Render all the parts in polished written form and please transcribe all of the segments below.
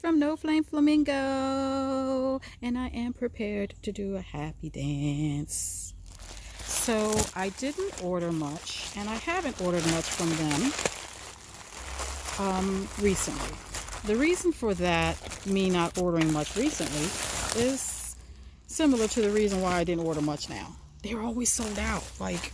from No Flame Flamingo, and I am prepared to do a happy dance. So I didn't order much, and I haven't ordered much from them recently. The reason for that, me not ordering much recently, is similar to the reason why I didn't order much now. They're always sold out. Like,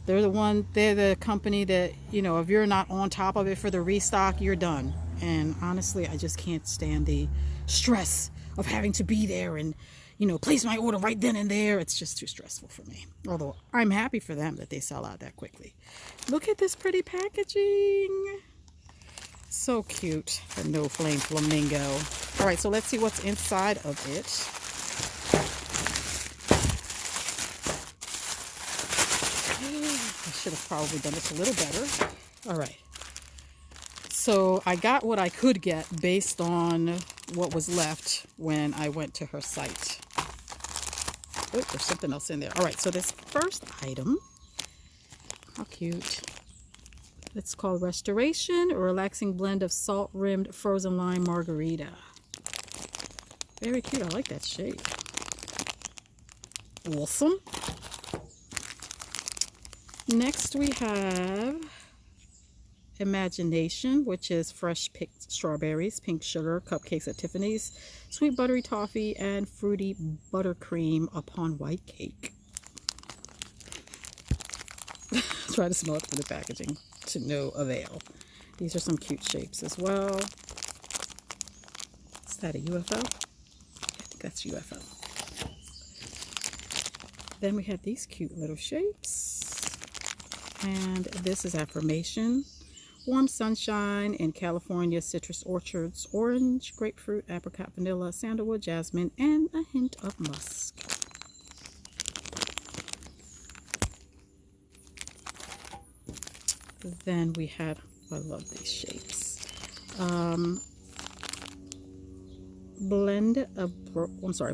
they're the company that, you know, if you're not on top of it for the restock, you're done. And honestly, I just can't stand the stress of having to be there and, you know, place my order right then and there. It's just too stressful for me. Although I'm happy for them that they sell out that quickly. Look at this pretty packaging. So cute, the No Flame Flamingo. All right, so let's see what's inside of it. I should have probably done this a little better. All right. So I got what I could get based on what was left when I went to her site. Oh, there's something else in there. All right, so this first item, how cute. It's called Restoration, a relaxing blend of salt-rimmed frozen lime margarita. Very cute. I like that shape. Awesome. Next we have Imagination, which is fresh picked strawberries, pink sugar, cupcakes at Tiffany's, sweet buttery toffee, and fruity buttercream upon white cake. Try to smell it through the packaging to no avail. These are some cute shapes as well. Is that a UFO? I think that's UFO. Then we have these cute little shapes. And this is Affirmation. Warm sunshine in California citrus orchards, orange, grapefruit, apricot, vanilla, sandalwood, jasmine, and a hint of musk. Then we had, I love these shapes.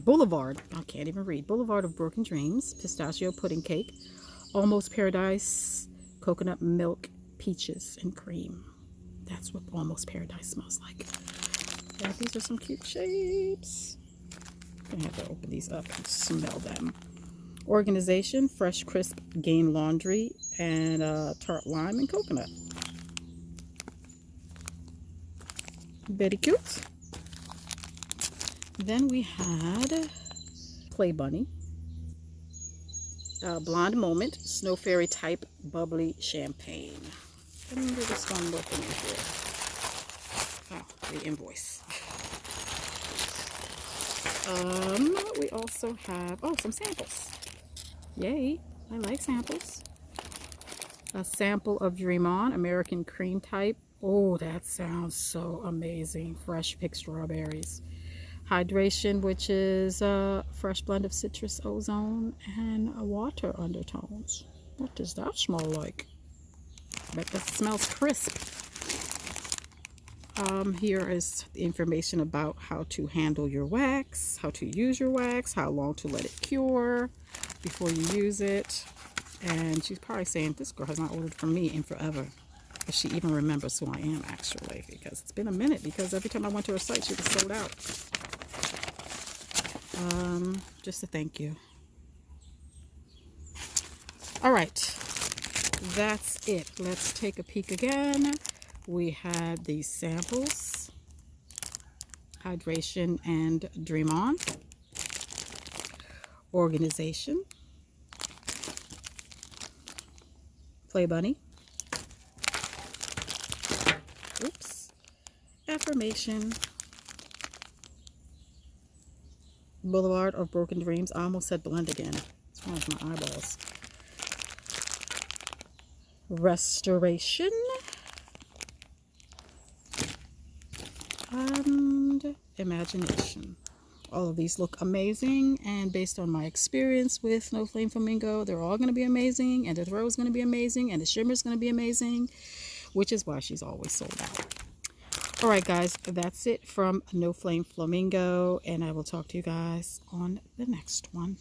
Boulevard, I can't even read. Boulevard of Broken Dreams, pistachio pudding cake, almost paradise, coconut milk, peaches, and cream. That's what almost paradise smells like. Yeah, these are some cute shapes. I'm gonna have to open these up and smell them. Organization, fresh crisp Gain laundry, and tart lime and coconut. Very cute. Then we had Play Bunny, Blonde Moment, Snow Fairy type bubbly champagne. I wonder this one looking in here. Oh, the invoice. We also have, some samples. Yay, I like samples. A sample of Dream On, American cream type. Oh, that sounds so amazing. Fresh picked strawberries. Hydration, which is a fresh blend of citrus, ozone, and water undertones. What does that smell like? I bet that smells crisp. Here is the information about how to handle your wax, how to use your wax, how long to let it cure before you use it. And she's probably saying, this girl has not ordered from me in forever. But she even remembers who I am, actually, because it's been a minute, because every time I went to her site, she was sold out. Just a thank you. All right, that's it. Let's take a peek again. We had these samples, Hydration and Dream On, Organization, Play Bunny, Affirmation, Boulevard of Broken Dreams. I almost said blend again. It's wrong with my eyeballs. Restoration. And Imagination. All of these look amazing, and based on my experience with No Flame Flamingo, they're all going to be amazing, and the throw is going to be amazing, and the shimmer is going to be amazing, which is why she's always sold out. All right, guys, that's it from No Flame Flamingo, and I will talk to you guys on the next one.